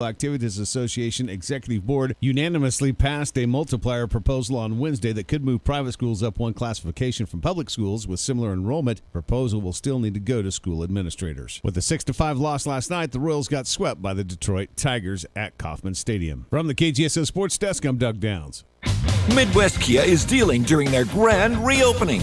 Activities Association Executive Board unanimously passed a multiplier proposal on Wednesday that could move private schools up one classification from public schools with similar enrollment. The proposal will still need to go to school administrators. With a 6-5 loss last night, the Royals got swept by the Detroit Tigers at Kauffman Stadium. From the KGSO Sports Desk, I'm Doug Downs. Midwest Kia is dealing during their grand reopening.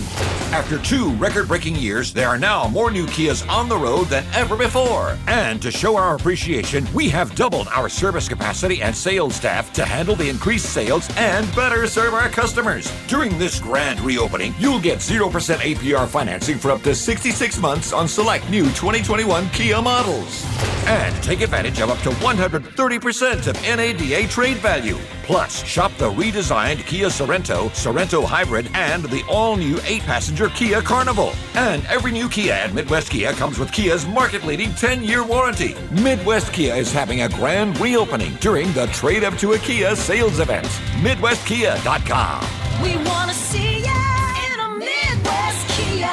After 2 record-breaking years, there are now more new Kias on the road than ever before. And to show our appreciation, we have doubled our service capacity and sales staff to handle the increased sales and better serve our customers. During this grand reopening, you'll get 0% APR financing for up to 66 months on select new 2021 Kia models. And take advantage of up to 130% of NADA trade value. Plus, shop the redesigned Kia Sorento, Sorento Hybrid, and the all-new 8-passenger Kia Carnival. And every new Kia at Midwest Kia comes with Kia's market-leading 10-year warranty. Midwest Kia is having a grand reopening during the Trade Up to a Kia sales event. MidwestKia.com. We want to see ya in a Midwest Kia.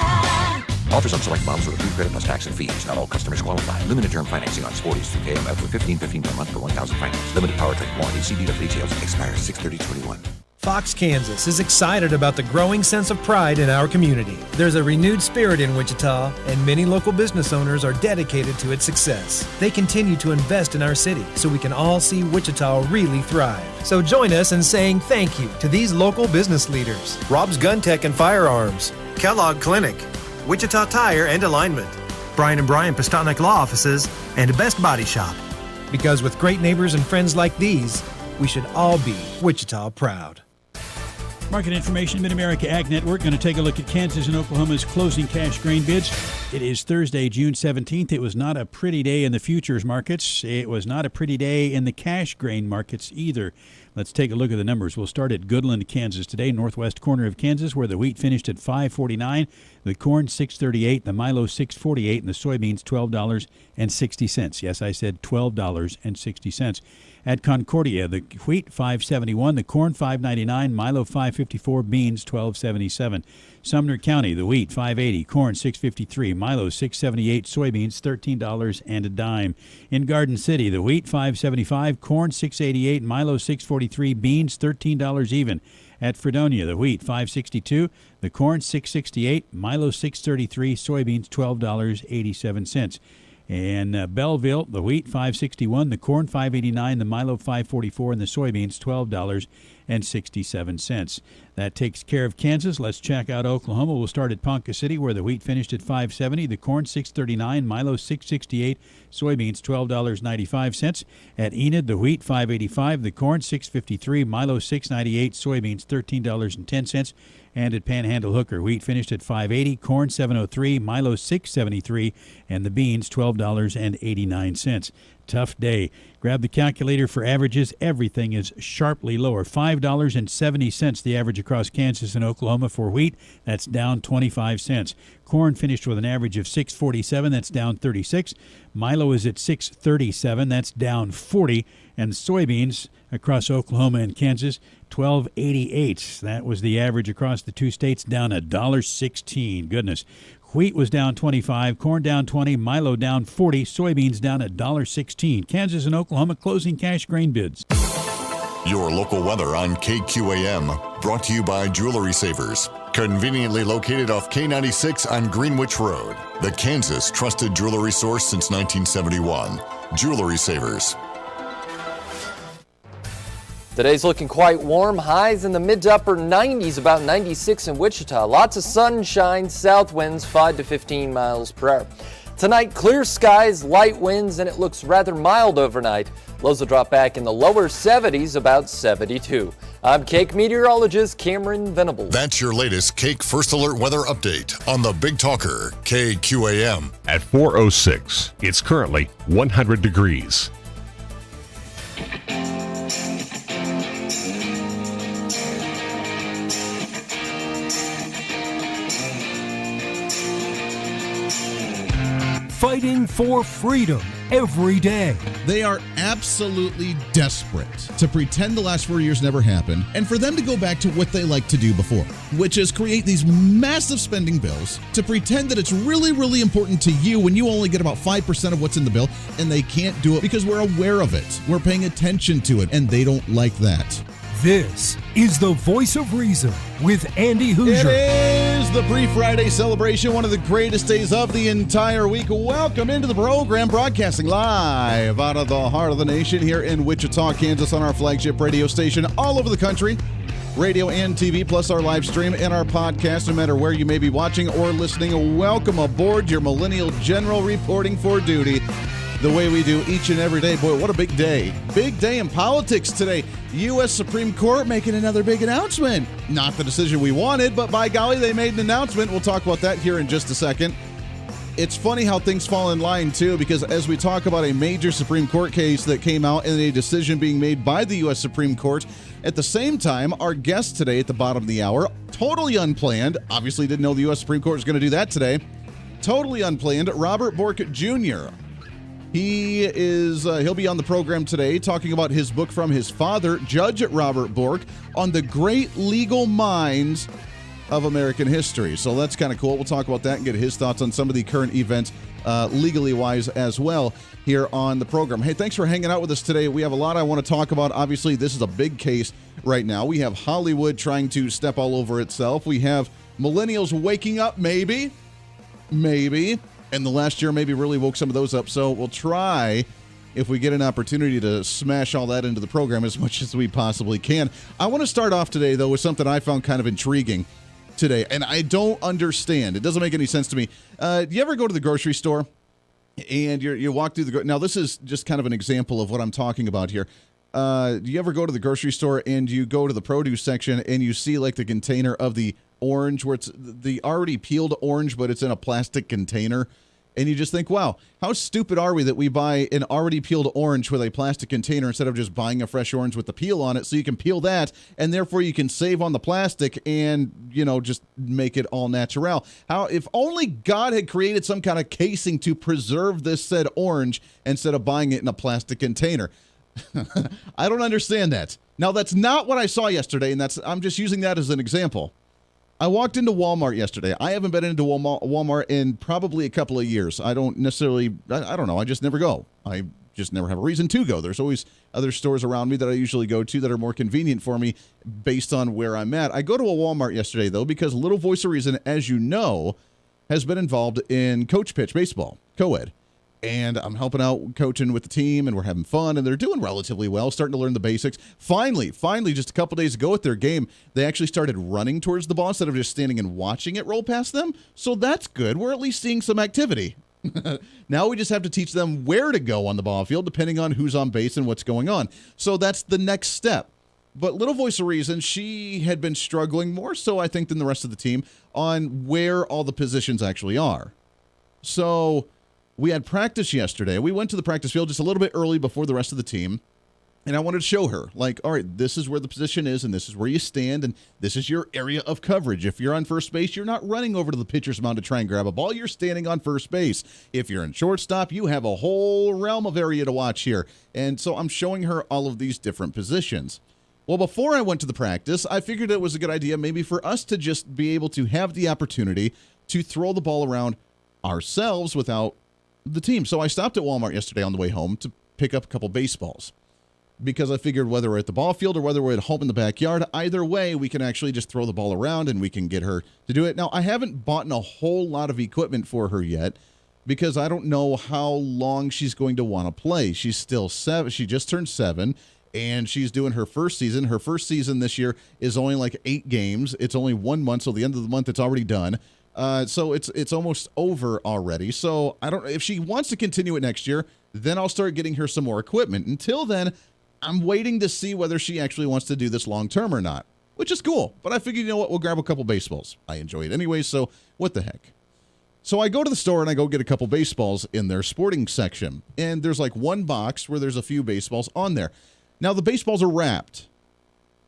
Offers on select models with approved credit plus tax and fees. Not all customers qualify. Limited term financing on Sporties through KMF with $15.15 per month for 1,000 finance. Limited powertrain warranty. See dealer for details. Expires 6/30/21. Fox, Kansas is excited about the growing sense of pride in our community. There's a renewed spirit in Wichita, and many local business owners are dedicated to its success. They continue to invest in our city so we can all see Wichita really thrive. So join us in saying thank you to these local business leaders. Rob's Gun Tech and Firearms, Kellogg Clinic, Wichita Tire and Alignment, Brian and Brian Postotnik Law Offices, and Best Body Shop. Because with great neighbors and friends like these, we should all be Wichita proud. Market information, Mid-America Ag Network. Going to take a look at Kansas and Oklahoma's closing cash grain bids. It is Thursday, June 17th. It was not a pretty day in the futures markets. It was not a pretty day in the cash grain markets either. Let's take a look at the numbers. We'll start at Goodland, Kansas today, northwest corner of Kansas, where the wheat finished at $5.49, the corn $6.38, the milo $6.48, and the soybeans $12.60. Yes, I said $12.60. At Concordia, the wheat $5.71, the corn $5.99, milo $5.54, beans $12.77. Sumner County, the wheat $5.80, corn $6.53, milo $6.78, soybeans $13 and a dime. In Garden City, the wheat $5.75, corn $6.88, milo $6.43, beans $13 even. At Fredonia, the wheat $5.62, the corn $6.68, milo $6.33, soybeans $12.87. In Belleville, the wheat $5.61, the corn $5.89, the milo $5.44, and the soybeans $12.67. That takes care of Kansas. Let's check out Oklahoma. We'll start at Ponca City, where the wheat finished at $5.70, the corn $6.39, milo $6.68, soybeans $12.95. At Enid, the wheat $5.85, the corn $6.53, milo $6.98, soybeans $13.10. And at Panhandle Hooker, wheat finished at $5.80, corn $7.03, milo $6.73, and the beans $12.89. Tough day. Grab the calculator for averages. Everything is sharply lower. $5.70 the average across Kansas and Oklahoma for wheat. That's down 25 cents. Corn finished with an average of $6.47. That's down 36. Milo is at $6.37. That's down 40. And soybeans across Oklahoma and Kansas, $12.88. That was the average across the two states, down $1.16. Goodness. Wheat was down 25, corn down 20, milo down 40, soybeans down $1.16. Kansas and Oklahoma closing cash grain bids. Your local weather on KQAM, brought to you by Jewelry Savers. Conveniently located off K96 on Greenwich Road. The Kansas trusted jewelry source since 1971. Jewelry Savers. Today's looking quite warm. Highs in the mid to upper 90s, about 96 in Wichita. Lots of sunshine, south winds 5 to 15 miles per hour. Tonight, clear skies, light winds, and it looks rather mild overnight. Lows will drop back in the lower 70s, about 72. I'm Cake meteorologist Cameron Venables. That's your latest Cake First Alert weather update on the Big Talker, KQAM. At 4:06, it's currently 100 degrees. Fighting for freedom every day. They are absolutely desperate to pretend the last 4 years never happened and for them to go back to what they liked to do before, which is create these massive spending bills to pretend that it's really, really important to you when you only get about 5% of what's in the bill, and they can't do it because we're aware of it. We're paying attention to it, and they don't like that. This is the Voice of Reason with Andy Hooser. It is the pre-Friday celebration, one of the greatest days of the entire week. Welcome into the program, broadcasting live out of the heart of the nation here in Wichita, Kansas, on our flagship radio station all over the country. Radio and TV, plus our live stream and our podcast, no matter where you may be watching or listening. Welcome aboard your Millennial General reporting for duty the way we do each and every day. Boy, what a big day. Big day in politics today. U.S. Supreme Court making another big announcement. Not the decision we wanted, but by golly, they made an announcement. We'll talk about that here in just a second. It's funny how things fall in line, too, because as we talk about a major Supreme Court case that came out and a decision being made by the U.S. Supreme Court, at the same time, our guest today at the bottom of the hour, totally unplanned, obviously didn't know the U.S. Supreme Court was going to do that today, totally unplanned, Robert BORK Jr. He'll be on the program today talking about his book from his father, Judge Robert BORK, on the great legal minds of American history. So that's kind of cool. We'll talk about that and get his thoughts on some of the current events legally wise as well here on the program. Hey, thanks for hanging out with us today. We have a lot I want to talk about. Obviously, this is a big case right now. We have Hollywood trying to step all over itself. We have millennials waking up, maybe. And the last year maybe really woke some of those up. So we'll try, if we get an opportunity, to smash all that into the program as much as we possibly can. I want to start off today, though, with something I found kind of intriguing today, and I don't understand. It doesn't make any sense to me. Do you ever go to the grocery store and you walk through the... Now, this is just kind of an example of what I'm talking about here. Do you ever go to the grocery store and you go to the produce section and you see like the container of the orange where it's the already peeled orange, but it's in a plastic container? And you just think, wow, how stupid are we that we buy an already peeled orange with a plastic container instead of just buying a fresh orange with the peel on it, so you can peel that, and therefore you can save on the plastic and, just make it all natural. How, if only God had created some kind of casing to preserve this said orange instead of buying it in a plastic container. I don't understand that. Now, that's not what I saw yesterday, and I'm just using that as an example. I walked into Walmart yesterday. I haven't been into Walmart in probably a couple of years. I don't necessarily, I don't know. I just never go. I just never have a reason to go. There's always other stores around me that I usually go to that are more convenient for me based on where I'm at. I go to a Walmart yesterday, though, because Little Voice of Reason, as you know, has been involved in Coach Pitch Baseball, co-ed. And I'm helping out coaching with the team, and we're having fun, and they're doing relatively well, starting to learn the basics. Finally, just a couple days ago at their game, they actually started running towards the ball instead of just standing and watching it roll past them. So that's good. We're at least seeing some activity. Now we just have to teach them where to go on the ball field, depending on who's on base and what's going on. So that's the next step. But Little Voice of Reason, she had been struggling more so, I think, than the rest of the team on where all the positions actually are. So we had practice yesterday. We went to the practice field just a little bit early before the rest of the team, and I wanted to show her, like, all right, this is where the position is, and this is where you stand, and this is your area of coverage. If you're on first base, you're not running over to the pitcher's mound to try and grab a ball. You're standing on first base. If you're in shortstop, you have a whole realm of area to watch here. And so I'm showing her all of these different positions. Well, before I went to the practice, I figured it was a good idea maybe for us to just be able to have the opportunity to throw the ball around ourselves without the team. So I stopped at Walmart yesterday on the way home to pick up a couple baseballs, because I figured whether we're at the ball field or whether we're at home in the backyard, either way, we can actually just throw the ball around and we can get her to do it. Now, I haven't bought a whole lot of equipment for her yet because I don't know how long she's going to want to play. She's still 7. She just turned 7, and she's doing her first season. Her first season this year is only like 8 games. It's only 1 month, so the end of the month it's already done. So it's almost over already. So I don't, if she wants to continue it next year, then I'll start getting her some more equipment. Until then, I'm waiting to see whether she actually wants to do this long term or not, which is cool. But I figured, you know what, we'll grab a couple baseballs. I enjoy it anyway, so what the heck. So I go to the store and I go get a couple baseballs in their sporting section. And there's like one box where there's a few baseballs on there. Now the baseballs are wrapped.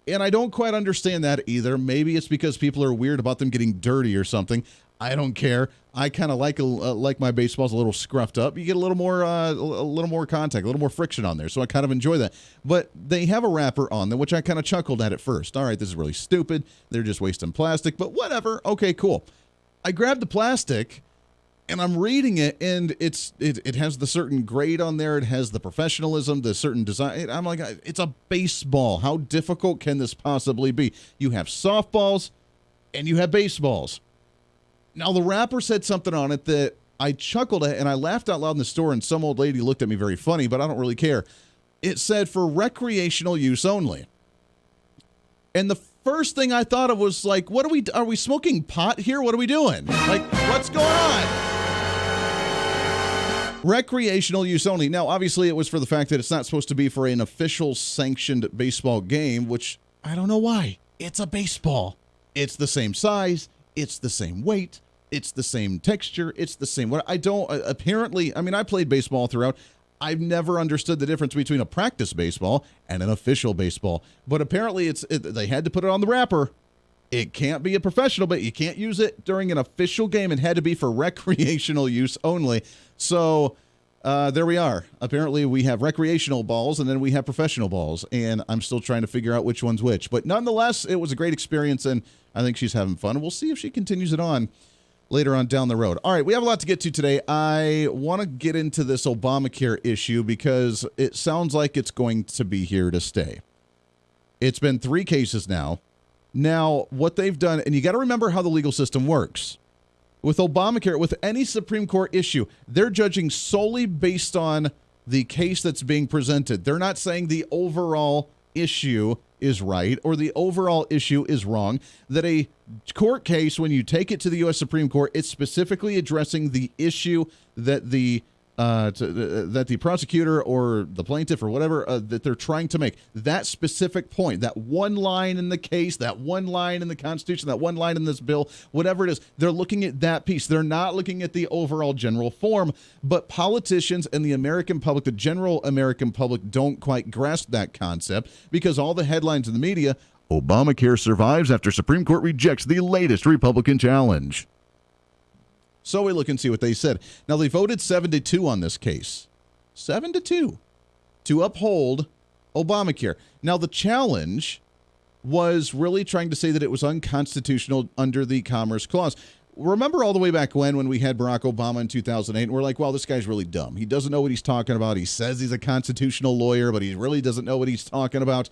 And I don't quite understand that either. Maybe it's because people are weird about them getting dirty or something. I don't care. I kind of like my baseballs a little scruffed up. You get a little more contact, a little more friction on there, so I kind of enjoy that. But they have a wrapper on them, which I kind of chuckled at first. All right, this is really stupid. They're just wasting plastic, but whatever. Okay, cool. I grabbed the plastic, and I'm reading it, and it has the certain grade on there. It has the professionalism, the certain design. I'm like, it's a baseball. How difficult can this possibly be? You have softballs, and you have baseballs. Now, the wrapper said something on it that I chuckled at, and I laughed out loud in the store, and some old lady looked at me very funny, but I don't really care. It said, for recreational use only. And the first thing I thought of was like, are we smoking pot here? What are we doing? Like, what's going on? Recreational use only. Now, obviously, it was for the fact that it's not supposed to be for an official sanctioned baseball game, which I don't know why. It's a baseball. It's the same size. It's the same weight. It's the same texture. It's the same. What I don't apparently, I mean, I played baseball throughout. I've never understood the difference between a practice baseball and an official baseball. But apparently, they had to put it on the wrapper. It can't be a professional, but you can't use it during an official game. It had to be for recreational use only. So there we are. Apparently, we have recreational balls, and then we have professional balls. And I'm still trying to figure out which one's which. But nonetheless, it was a great experience, and I think she's having fun. We'll see if she continues it on later on down the road. All right, we have a lot to get to today. I want to get into this Obamacare issue because it sounds like it's going to be here to stay. It's been 3 cases now. Now, what they've done, and you got to remember how the legal system works. With Obamacare, with any Supreme Court issue, they're judging solely based on the case that's being presented. They're not saying the overall issue is right or the overall issue is wrong. That a court case, when you take it to the U.S. Supreme Court, it's specifically addressing the issue that the prosecutor or the plaintiff or whatever that they're trying to make. That specific point, that one line in the case, that one line in the Constitution, that one line in this bill, whatever it is, they're looking at that piece. They're not looking at the overall general form. But politicians and the American public, the general American public, don't quite grasp that concept because all the headlines in the media, Obamacare survives after Supreme Court rejects the latest Republican challenge. So we look and see what they said. Now, they voted 7-2 on this case. 7-2 to uphold Obamacare. Now, the challenge was really trying to say that it was unconstitutional under the Commerce Clause. Remember all the way back when we had Barack Obama in 2008, and we're like, well, this guy's really dumb. He doesn't know what he's talking about. He says he's a constitutional lawyer, but he really doesn't know what he's talking about.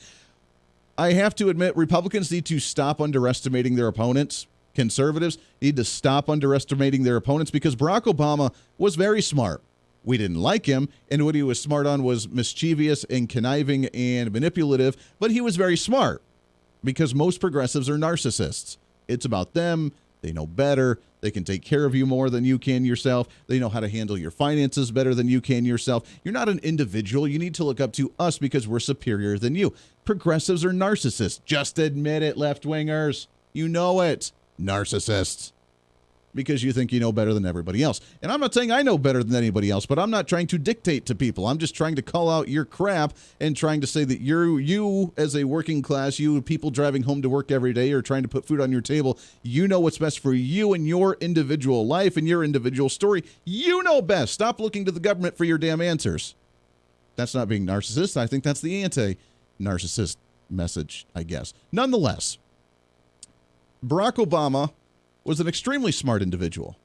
I have to admit, Republicans need to stop underestimating their opponents. Conservatives need to stop underestimating their opponents because Barack Obama was very smart. We didn't like him, and what he was smart on was mischievous and conniving and manipulative, but he was very smart because most progressives are narcissists. It's about them. They know better. They can take care of you more than you can yourself. They know how to handle your finances better than you can yourself. You're not an individual. You need to look up to us because we're superior than you. Progressives are narcissists. Just admit it, left-wingers. You know it. Narcissists, because you think you know better than everybody else. And I'm not saying I know better than anybody else, but I'm not trying to dictate to people. I'm just trying to call out your crap and trying to say that you as a working class, you people driving home to work every day or trying to put food on your table, you know what's best for you and your individual life and your individual story. You know best. Stop looking to the government for your damn answers. That's not being narcissist. I think that's the anti-narcissist message, I guess. Nonetheless, Barack Obama was an extremely smart individual.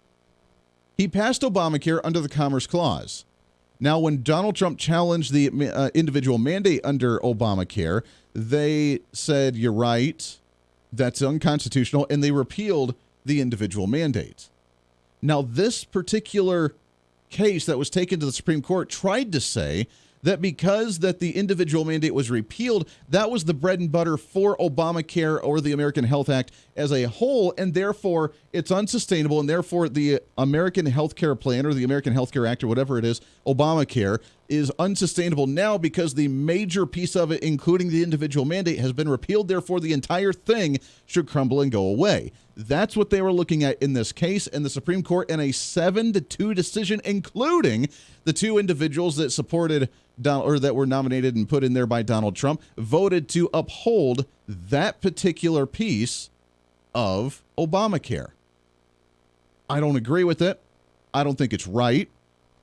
He passed Obamacare under the Commerce Clause. Now, when Donald Trump challenged the individual mandate under Obamacare, they said, you're right, that's unconstitutional, and they repealed the individual mandate. Now, this particular case that was taken to the Supreme Court tried to say that because that the individual mandate was repealed, that was the bread and butter for Obamacare or the American Health Act as a whole, and therefore it's unsustainable, and therefore the American Health Care Plan or the American Health Care Act or whatever it is, Obamacare, is unsustainable now because the major piece of it, including the individual mandate, has been repealed. Therefore, the entire thing should crumble and go away. That's what they were looking at in this case, and the Supreme Court in a 7-2 decision, including the 2 individuals that supported or that were nominated and put in there by Donald Trump, voted to uphold that particular piece of Obamacare. I don't agree with it. I don't think it's right.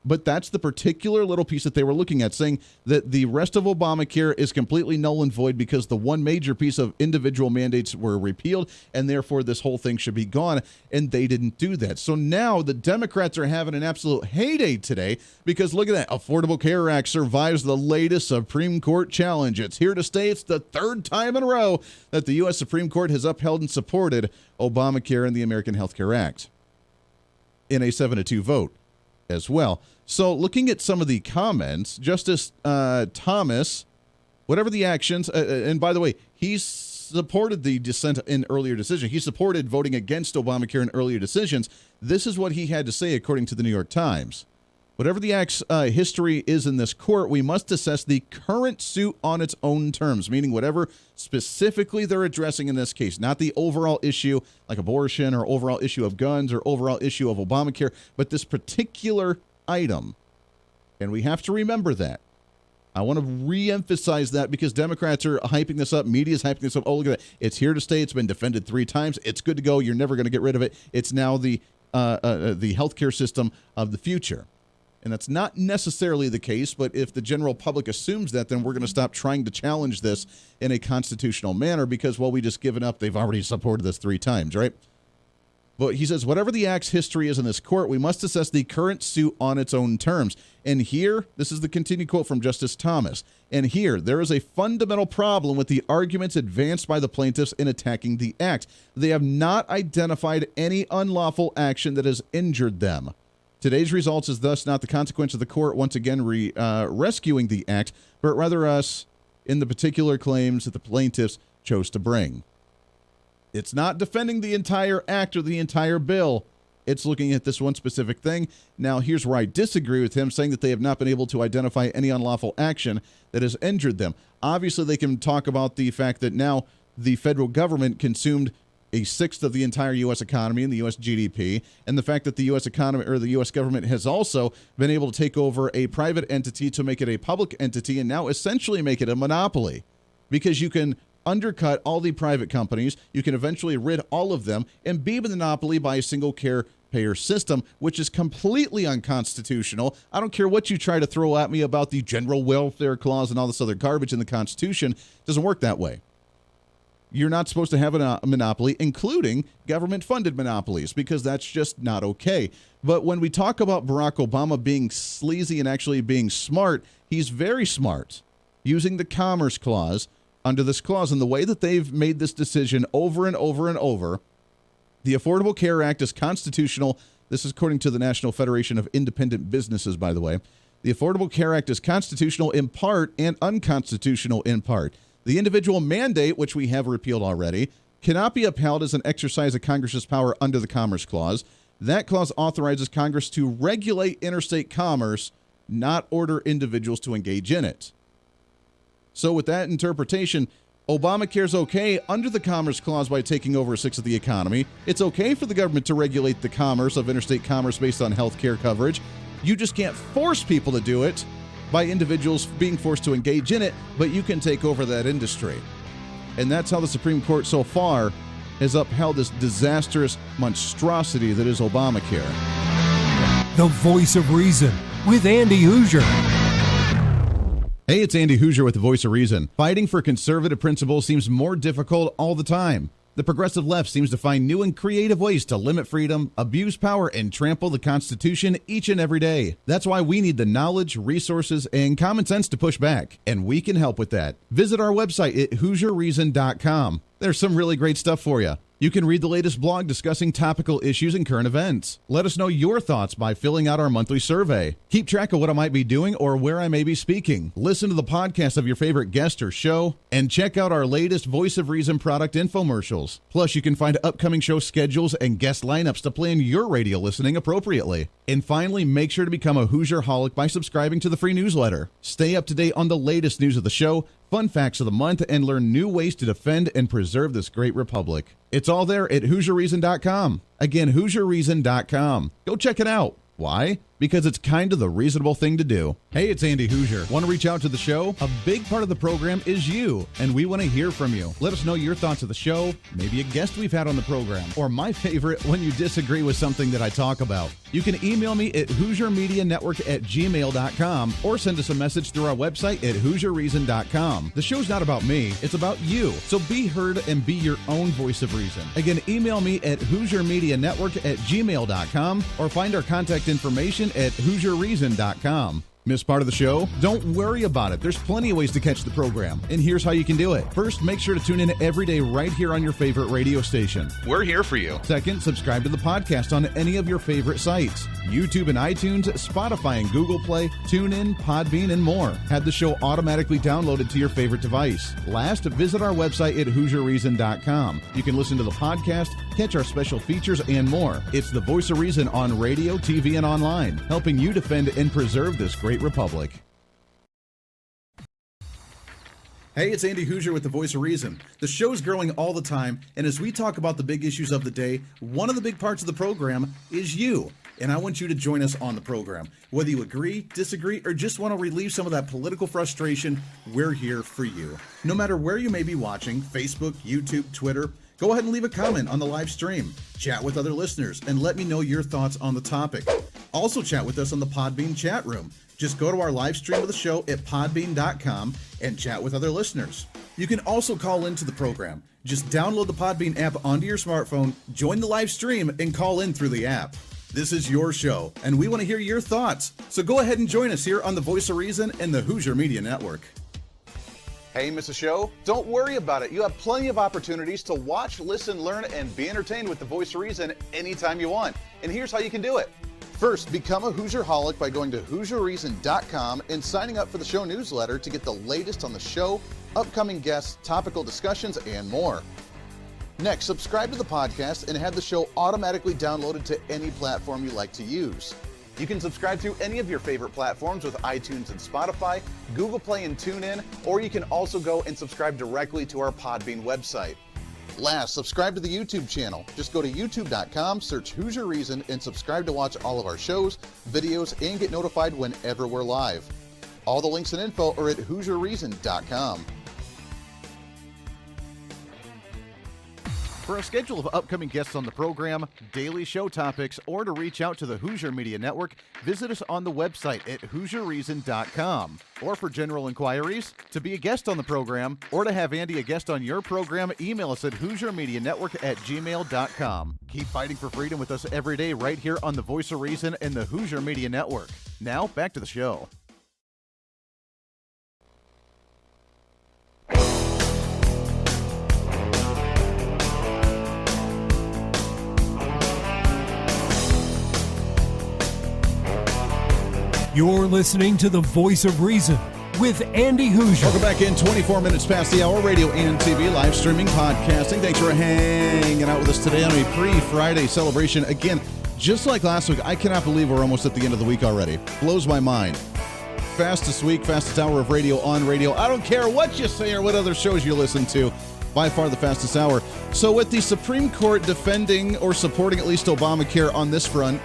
But that's the particular little piece that they were looking at, saying that the rest of Obamacare is completely null and void because the one major piece of individual mandates were repealed, and therefore this whole thing should be gone, and they didn't do that. So now the Democrats are having an absolute heyday today because look at that. Affordable Care Act survives the latest Supreme Court challenge. It's here to stay. It's the third time in a row that the U.S. Supreme Court has upheld and supported Obamacare and the American Health Care Act in a 7-2 vote as well. So looking at some of the comments, Justice Thomas, whatever the actions, and by the way, he supported the dissent in earlier decision. He supported voting against Obamacare in earlier decisions. This is what he had to say according to the New York Times. Whatever the act's history is in this court, we must assess the current suit on its own terms, meaning whatever specifically they're addressing in this case, not the overall issue like abortion or overall issue of guns or overall issue of Obamacare, but this particular item. And we have to remember that. I want to re-emphasize that because Democrats are hyping this up. Media is hyping this up. Oh, look at that. It's here to stay. It's been defended 3 times. It's good to go. You're never going to get rid of it. It's now the healthcare system of the future. And that's not necessarily the case, but if the general public assumes that, then we're going to stop trying to challenge this in a constitutional manner because, well, we just given up. They've already supported this 3 times, right? But he says, whatever the act's history is in this court, we must assess the current suit on its own terms. And here, this is the continued quote from Justice Thomas. And here, there is a fundamental problem with the arguments advanced by the plaintiffs in attacking the act. They have not identified any unlawful action that has injured them. Today's results is thus not the consequence of the court once again rescuing the act, but rather us in the particular claims that the plaintiffs chose to bring. It's not defending the entire act or the entire bill. It's looking at this one specific thing. Now, here's where I disagree with him, saying that they have not been able to identify any unlawful action that has injured them. Obviously, they can talk about the fact that now the federal government consumed 1/6 of the entire U.S. economy and the U.S. GDP, and the fact that the U.S. economy or the U.S. government has also been able to take over a private entity to make it a public entity and now essentially make it a monopoly because you can undercut all the private companies. You can eventually rid all of them and be a monopoly by a single care payer system, which is completely unconstitutional. I don't care what you try to throw at me about the general welfare clause and all this other garbage in the Constitution. It doesn't work that way. You're not supposed to have a monopoly, including government-funded monopolies, because that's just not okay. But when we talk about Barack Obama being sleazy and actually being smart, he's very smart, using the Commerce Clause under this clause. And the way that they've made this decision over and over and over, the Affordable Care Act is constitutional. This is according to the National Federation of Independent Businesses, by the way. The Affordable Care Act is constitutional in part and unconstitutional in part. The individual mandate, which we have repealed already, cannot be upheld as an exercise of Congress's power under the Commerce Clause. That clause authorizes Congress to regulate interstate commerce, not order individuals to engage in it. So with that interpretation, Obamacare's okay under the Commerce Clause by taking over 1/6 of the economy. It's okay for the government to regulate the commerce of interstate commerce based on health care coverage. You just can't force people to do it by individuals being forced to engage in it, but you can take over that industry. And that's how the Supreme Court so far has upheld this disastrous monstrosity that is Obamacare. The Voice of Reason with Andy Hooser. Hey, it's Andy Hooser with the Voice of Reason. Fighting for conservative principles seems more difficult all the time. The progressive left seems to find new and creative ways to limit freedom, abuse power, and trample the Constitution each and every day. That's why we need the knowledge, resources, and common sense to push back, and we can help with that. Visit our website at HooserReason.com. There's some really great stuff for you. You can read the latest blog discussing topical issues and current events. Let us know your thoughts by filling out our monthly survey. Keep track of what I might be doing or where I may be speaking. Listen to the podcast of your favorite guest or show, and check out our latest Voice of Reason product infomercials. Plus, you can find upcoming show schedules and guest lineups to plan your radio listening appropriately. And finally, make sure to become a Hoosier-holic by subscribing to the free newsletter. Stay up to date on the latest news of the show, fun facts of the month, and learn new ways to defend and preserve this great republic. It's all there at HooserReason.com. Again, HooserReason.com. Go check it out. Why? because it's kind of the reasonable thing to do. Hey, it's Andy Hooser. Want to reach out to the show? A big part of the program is you, and we want to hear from you. Let us know your thoughts of the show, maybe a guest we've had on the program, or my favorite, when you disagree with something that I talk about. You can email me at HooserMediaNetwork@gmail.com or send us a message through our website at HooserReason.com. The show's not about me, it's about you. So be heard and be your own voice of reason. Again, email me at HooserMediaNetwork@gmail.com or find our contact information at HooserReason.com. Miss part of the show? Don't worry about it. There's plenty of ways to catch the program, and here's how you can do it. First, make sure to tune in every day right here on your favorite radio station. We're here for you. Second, subscribe to the podcast on any of your favorite sites. YouTube and iTunes, Spotify and Google Play, TuneIn, Podbean, and more. Have the show automatically downloaded to your favorite device. Last, visit our website at HooserReason.com. You can listen to the podcast, catch our special features, and more. It's the voice of reason on radio, TV, and online, helping you defend and preserve this great republic. Hey, it's Andy Hooser with the Voice of Reason. The show's growing all the time, and as we talk about the big issues of the day, one of the big parts of the program is you. And I want you to join us on the program. Whether you agree, disagree, or just want to relieve some of that political frustration, we're here for you. No matter where you may be watching, Facebook, YouTube, Twitter, go ahead and leave a comment on the live stream. Chat with other listeners and let me know your thoughts on the topic. Also chat with us on the Podbean chat room. Just go to our live stream of the show at podbean.com and chat with other listeners. You can also call into the program. Just download the Podbean app onto your smartphone, join the live stream, and call in through the app. This is your show, and we want to hear your thoughts. So go ahead and join us here on the Voice of Reason and the Hooser Media Network. Hey, miss a show? Don't worry about it. You have plenty of opportunities to watch, listen, learn, and be entertained with the Voice of Reason anytime you want. And here's how you can do it. First, become a Hooserholic by going to HooserReason.com and signing up for the show newsletter to get the latest on the show, upcoming guests, topical discussions, and more. Next, subscribe to the podcast and have the show automatically downloaded to any platform you like to use. You can subscribe through any of your favorite platforms with iTunes and Spotify, Google Play and TuneIn, or you can also go and subscribe directly to our Podbean website. Last, subscribe to the YouTube channel. Just go to youtube.com, search Hooser Reason, and subscribe to watch all of our shows, videos, and get notified whenever we're live. All the links and info are at HooserReason.com. For a schedule of upcoming guests on the program, daily show topics, or to reach out to the Hooser Media Network, visit us on the website at HooserReason.com. Or for general inquiries, to be a guest on the program, or to have Andy a guest on your program, email us at HooserMediaNetwork@gmail.com. Keep fighting for freedom with us every day right here on the Voice of Reason and the Hooser Media Network. Now, back to the show. You're listening to the Voice of Reason with Andy Hooser. Welcome back in. 24 minutes past the hour, radio and TV, live streaming, podcasting. Thanks for hanging out with us today on a pre-Friday celebration. Again, just like last week, I cannot believe we're almost at the end of the week already. Blows my mind. Fastest week, fastest hour of radio on radio. I don't care what you say or what other shows you listen to. By far the fastest hour. So with the Supreme Court defending or supporting at least Obamacare on this front,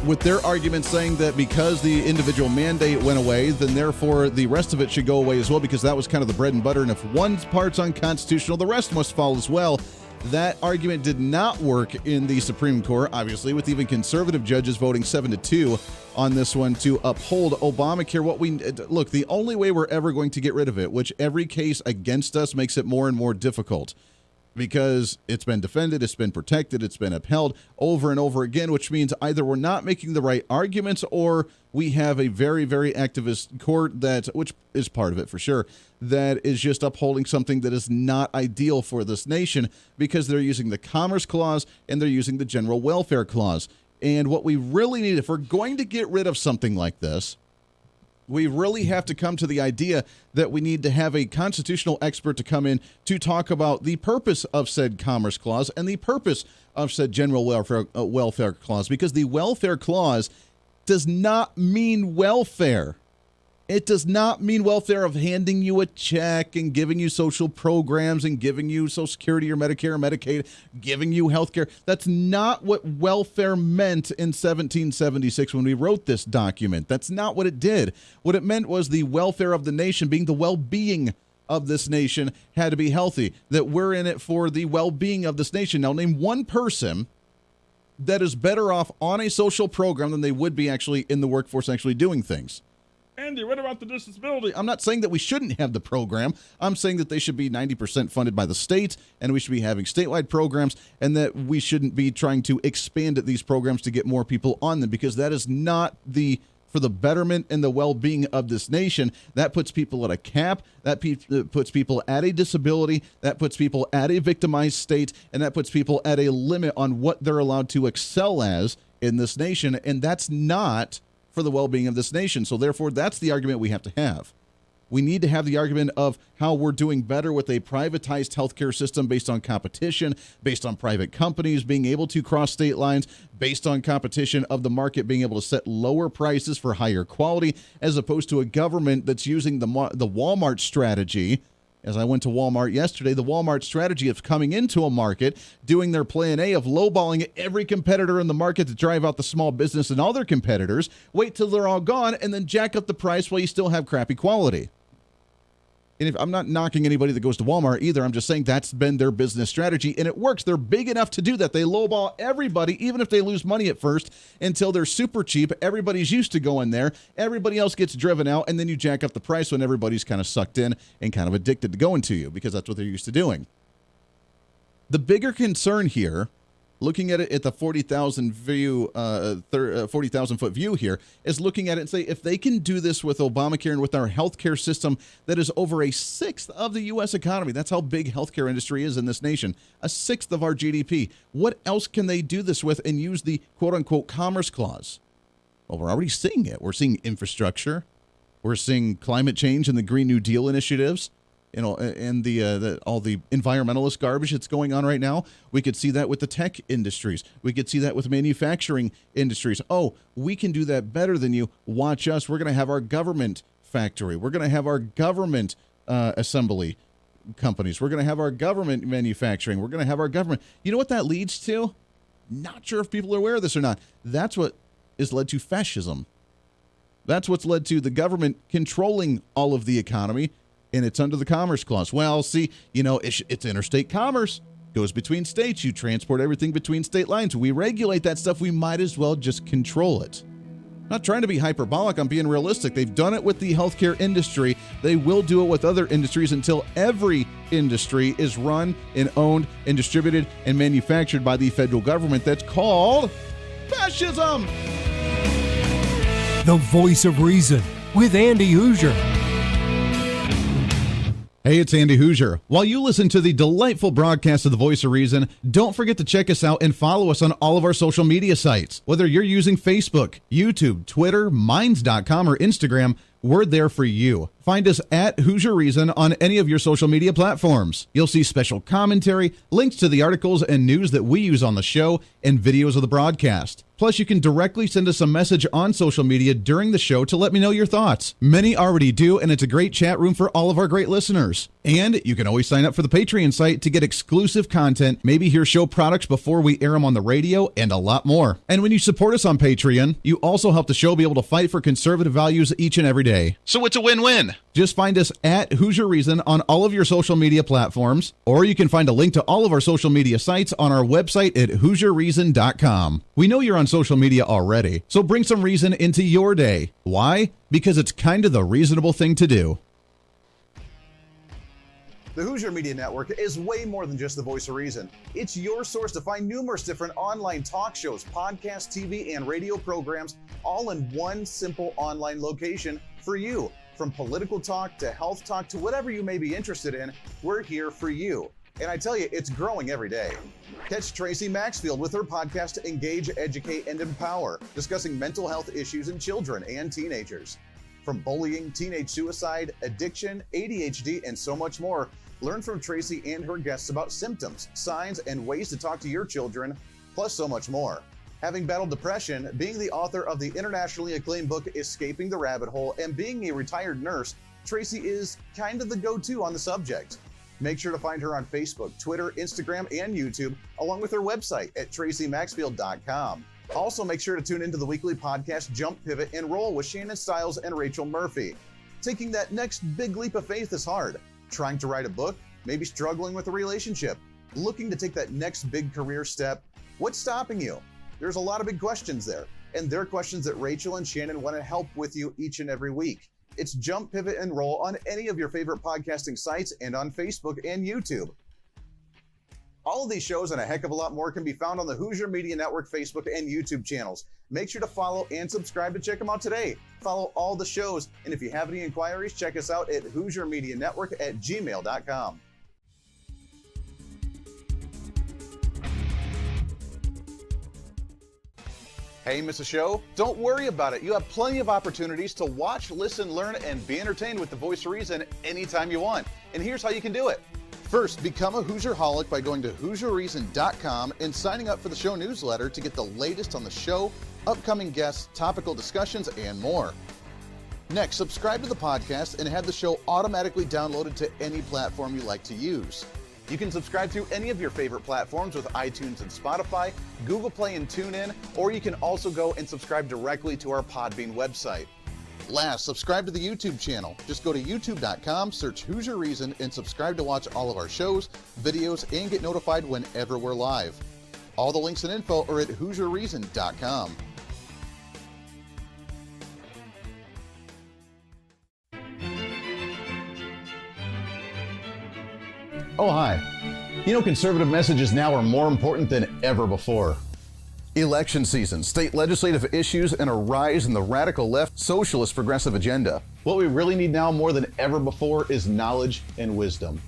with their argument saying that because the individual mandate went away, then therefore the rest of it should go away as well, because that was kind of the bread and butter, and if one part's unconstitutional, the rest must fall as well. That argument did not work in the Supreme Court, obviously, with even conservative judges voting 7-2 on this one to uphold Obamacare. Look, the only way we're ever going to get rid of it, which every case against us makes it more and more difficult, because it's been defended, it's been protected, it's been upheld over and over again, which means either we're not making the right arguments or we have a very, very activist court which is part of it for sure, that is just upholding something that is not ideal for this nation because they're using the Commerce Clause and they're using the General Welfare Clause. And what we really need, if we're going to get rid of something like this, we really have to come to the idea that we need to have a constitutional expert to come in to talk about the purpose of said Commerce Clause and the purpose of said General Welfare Clause, because the Welfare Clause does not mean welfare. It does not mean welfare of handing you a check and giving you social programs and giving you Social Security or Medicare or Medicaid, giving you health care. That's not what welfare meant in 1776 when we wrote this document. That's not what it did. What it meant was the welfare of the nation, being the well-being of this nation, had to be healthy, that we're in it for the well-being of this nation. Now, name one person that is better off on a social program than they would be actually in the workforce actually doing things. Andy, what about the disability? I'm not saying that we shouldn't have the program. I'm saying that they should be 90% funded by the state, and we should be having statewide programs, and that we shouldn't be trying to expand these programs to get more people on them, because that is not for the betterment and the well-being of this nation. That puts people at a cap. That puts people at a disability. That puts people at a victimized state, and that puts people at a limit on what they're allowed to excel as in this nation, and that's not for the well-being of this nation. So therefore, that's the argument we have to have. We need to have the argument of how we're doing better with a privatized healthcare system based on competition, based on private companies being able to cross state lines, based on competition of the market being able to set lower prices for higher quality, as opposed to a government that's using the Walmart strategy. As I went to Walmart yesterday, the Walmart strategy of coming into a market, doing their plan A of lowballing every competitor in the market to drive out the small business and all their competitors, wait till they're all gone, and then jack up the price while you still have crappy quality. And I'm not knocking anybody that goes to Walmart either. I'm just saying that's been their business strategy, and it works. They're big enough to do that. They lowball everybody, even if they lose money at first, until they're super cheap. Everybody's used to going there. Everybody else gets driven out, and then you jack up the price when everybody's kind of sucked in and kind of addicted to going to you, because that's what they're used to doing. The bigger concern here, looking at it at the 40,000 foot view here, is looking at it and say, if they can do this with Obamacare and with our healthcare system that is over a sixth of the U.S. economy, that's how big healthcare industry is in this nation, a sixth of our GDP. What else can they do this with and use the quote-unquote Commerce Clause? Well, we're already seeing it. We're seeing infrastructure. We're seeing climate change and the Green New Deal initiatives. And all the environmentalist garbage that's going on right now. We could see that with the tech industries. We could see that with manufacturing industries. Oh, we can do that better than you. Watch us. We're going to have our government factory. We're going to have our government assembly companies. We're going to have our government manufacturing. We're going to have our government. You know what that leads to? Not sure if people are aware of this or not. That's what has led to fascism. That's what's led to the government controlling all of the economy. And it's under the Commerce Clause. Well, see, it's interstate commerce. Goes between states. You transport everything between state lines. We regulate that stuff. We might as well just control it. I'm not trying to be hyperbolic. I'm being realistic. They've done it with the healthcare industry. They will do it with other industries until every industry is run and owned and distributed and manufactured by the federal government. That's called fascism. The Voice of Reason with Andy Hooser. Hey, it's Andy Hooser. While you listen to the delightful broadcast of The Voice of Reason, don't forget to check us out and follow us on all of our social media sites. Whether you're using Facebook, YouTube, Twitter, Minds.com, or Instagram, we're there for you. Find us at Hooser Reason on any of your social media platforms. You'll see special commentary, links to the articles and news that we use on the show, and videos of the broadcast. Plus, you can directly send us a message on social media during the show to let me know your thoughts. Many already do, and it's a great chat room for all of our great listeners. And you can always sign up for the Patreon site to get exclusive content, maybe hear show products before we air them on the radio, and a lot more. And when you support us on Patreon, you also help the show be able to fight for conservative values each and every day. So it's a win-win. Just find us at Hooser Reason on all of your social media platforms, or you can find a link to all of our social media sites on our website at HooserReason.com. We know you're on social media already, so bring some reason into your day. Why? Because it's kind of the reasonable thing to do. The Hooser Media Network is way more than just the voice of reason. It's your source to find numerous different online talk shows, podcasts, TV, and radio programs, all in one simple online location for you. From political talk to health talk to whatever you may be interested in, we're here for you. And I tell you, it's growing every day. Catch Tracy Maxfield with her podcast, Engage, Educate, and Empower, discussing mental health issues in children and teenagers. From bullying, teenage suicide, addiction, ADHD, and so much more, learn from Tracy and her guests about symptoms, signs, and ways to talk to your children, plus so much more. Having battled depression, being the author of the internationally acclaimed book Escaping the Rabbit Hole, and being a retired nurse, Tracy is kind of the go-to on the subject. Make sure to find her on Facebook, Twitter, Instagram, and YouTube, along with her website at tracymaxfield.com. Also, make sure to tune into the weekly podcast Jump, Pivot, and Roll with Shannon Stiles and Rachel Murphy. Taking that next big leap of faith is hard. Trying to write a book, maybe struggling with a relationship, looking to take that next big career step. What's stopping you? There's a lot of big questions there, and they're questions that Rachel and Shannon want to help with you each and every week. It's Jump, Pivot, and Roll on any of your favorite podcasting sites and on Facebook and YouTube. All of these shows and a heck of a lot more can be found on the Hooser Media Network Facebook and YouTube channels. Make sure to follow and subscribe to check them out today. Follow all the shows, and if you have any inquiries, check us out at HooserMediaNetwork@gmail.com. Hey, miss a show? Don't worry about it. You have plenty of opportunities to watch, listen, learn, and be entertained with the Voice of Reason anytime you want. And here's how you can do it. First, become a Hooserholic by going to HooserReason.com and signing up for the show newsletter to get the latest on the show, upcoming guests, topical discussions, and more. Next, subscribe to the podcast and have the show automatically downloaded to any platform you like to use. You can subscribe through any of your favorite platforms with iTunes and Spotify, Google Play and TuneIn, or you can also go and subscribe directly to our Podbean website. Last, subscribe to the YouTube channel. Just go to youtube.com, search Hooser Reason, and subscribe to watch all of our shows, videos, and get notified whenever we're live. All the links and info are at HooserReason.com. Oh, hi. You know, conservative messages now are more important than ever before. Election season, state legislative issues, and a rise in the radical left socialist progressive agenda. What we really need now more than ever before is knowledge and wisdom.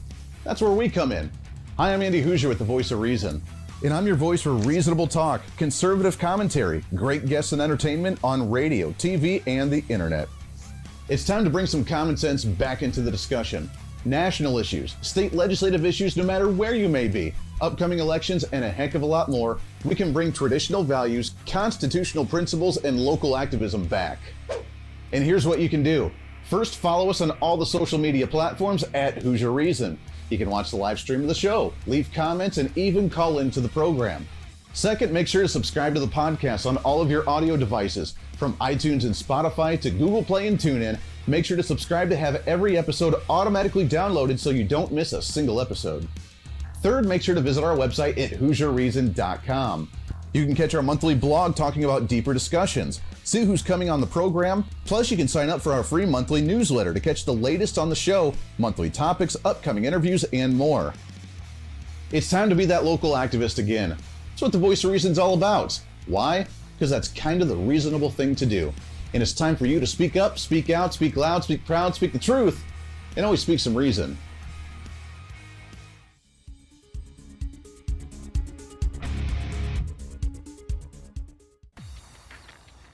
That's where we come in. Hi, I'm Andy Hooser with the Voice of Reason, and I'm your voice for reasonable talk, conservative commentary, great guests and entertainment on radio, TV, and the internet. It's time to bring some common sense back into the discussion. National issues, state legislative issues, no matter where you may be, upcoming elections, and a heck of a lot more, we can bring traditional values, constitutional principles, and local activism back. And here's what you can do. First, follow us on all the social media platforms at Hooser Reason. You can watch the live stream of the show, leave comments, and even call into the program. Second, make sure to subscribe to the podcast on all of your audio devices, from iTunes and Spotify to Google Play and TuneIn. Make sure to subscribe to have every episode automatically downloaded so you don't miss a single episode. Third, make sure to visit our website at HooserReason.com. You can catch our monthly blog talking about deeper discussions, see who's coming on the program, plus you can sign up for our free monthly newsletter to catch the latest on the show, monthly topics, upcoming interviews, and more. It's time to be that local activist again. That's what the Voice of Reason's all about. Why? Because that's kind of the reasonable thing to do. And it's time for you to speak up, speak out, speak loud, speak proud, speak the truth, and always speak some reason.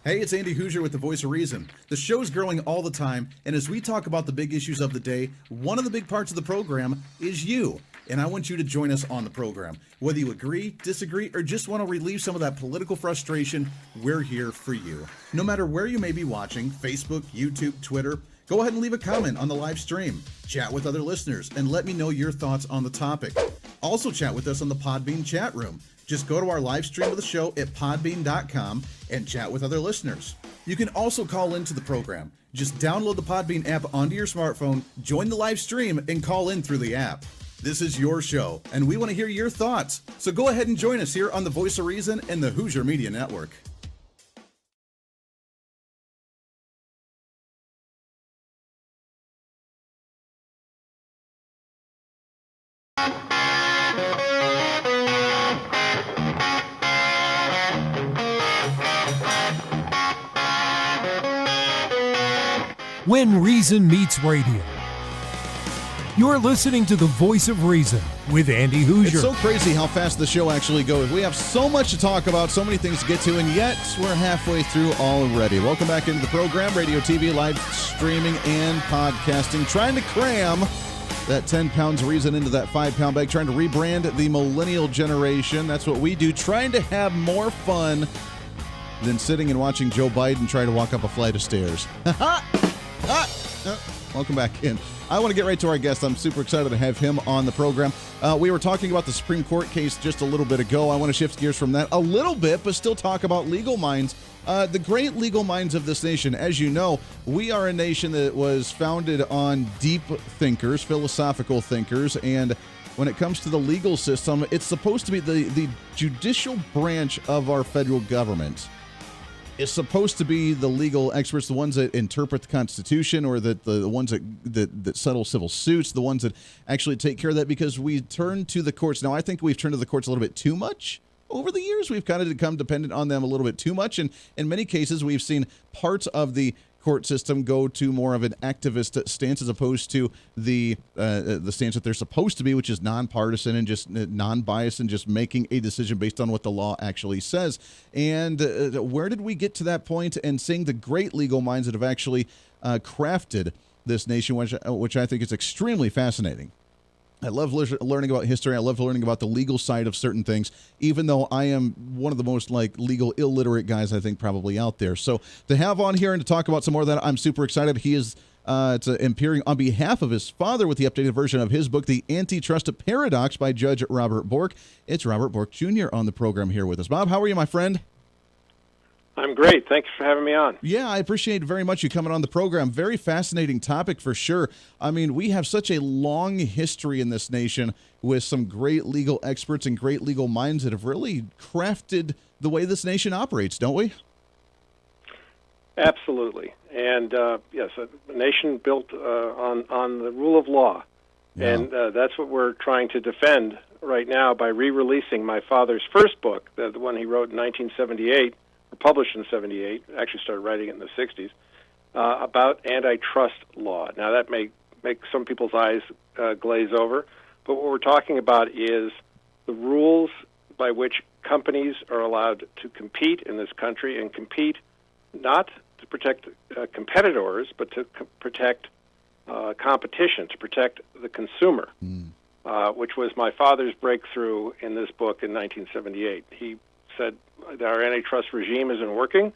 Hey, it's Andy Hooser with the Voice of Reason. The show's growing all the time, and as we talk about the big issues of the day, one of the big parts of the program is you. And I want you to join us on the program. Whether you agree, disagree, or just want to relieve some of that political frustration, we're here for you. No matter where you may be watching, Facebook, YouTube, Twitter, go ahead and leave a comment on the live stream. Chat with other listeners and let me know your thoughts on the topic. Also chat with us on the Podbean chat room. Just go to our live stream of the show at podbean.com and chat with other listeners. You can also call into the program. Just download the Podbean app onto your smartphone, join the live stream, and call in through the app. This is your show, and we want to hear your thoughts. So go ahead and join us here on the Voice of Reason and the Hooser Media Network. When Reason Meets Radio. You're listening to the Voice of Reason with Andy Hooser. It's so crazy how fast the show actually goes. We have so much to talk about, so many things to get to, and yet we're halfway through already. Welcome back into the program, radio, TV, live streaming, and podcasting. Trying to cram that 10 pounds of reason into that 5-pound bag, trying to rebrand the millennial generation. That's what we do, trying to have more fun than sitting and watching Joe Biden try to walk up a flight of stairs. Welcome back in. I want to get right to our guest. I'm super excited to have him on the program. We were talking about the Supreme Court case just a little bit ago. I want to shift gears from that a little bit, but still talk about legal minds. The great legal minds of this nation. As you know, we are a nation that was founded on deep thinkers, philosophical thinkers, and when it comes to the legal system, it's supposed to be the judicial branch of our federal government. It's supposed to be the legal experts, the ones that interpret the Constitution, or the ones that settle civil suits, the ones that actually take care of that, because we turn to the courts. Now, I think we've turned to the courts a little bit too much. Over the years, we've kind of become dependent on them a little bit too much, and in many cases, we've seen parts of the court system go to more of an activist stance as opposed to the stance that they're supposed to be, which is nonpartisan and just non-biased and just making a decision based on what the law actually says. And where did we get to that point? And seeing the great legal minds that have actually crafted this nation, which I think is extremely fascinating. I love learning about history. I love learning about the legal side of certain things, even though I am one of the most legal illiterate guys I think probably out there. So to have on here and to talk about some more of that, I'm super excited. He is appearing on behalf of his father with the updated version of his book, The Antitrust Paradox by Judge Robert BORK. It's Robert BORK Jr. on the program here with us. Bob, how are you, my friend? I'm great. Thanks for having me on. Yeah, I appreciate very much you coming on the program. Very fascinating topic for sure. I mean, we have such a long history in this nation with some great legal experts and great legal minds that have really crafted the way this nation operates, don't we? Absolutely. And yes, a nation built on the rule of law. Yeah. And that's what we're trying to defend right now by re-releasing my father's first book, the one he wrote in 1978, published in 78, actually started writing it in the 60s, about antitrust law. Now, that may make some people's eyes glaze over, but what we're talking about is the rules by which companies are allowed to compete in this country, and compete not to protect competitors, but to protect competition, to protect the consumer, which was my father's breakthrough in this book in 1978. He said our antitrust regime isn't working.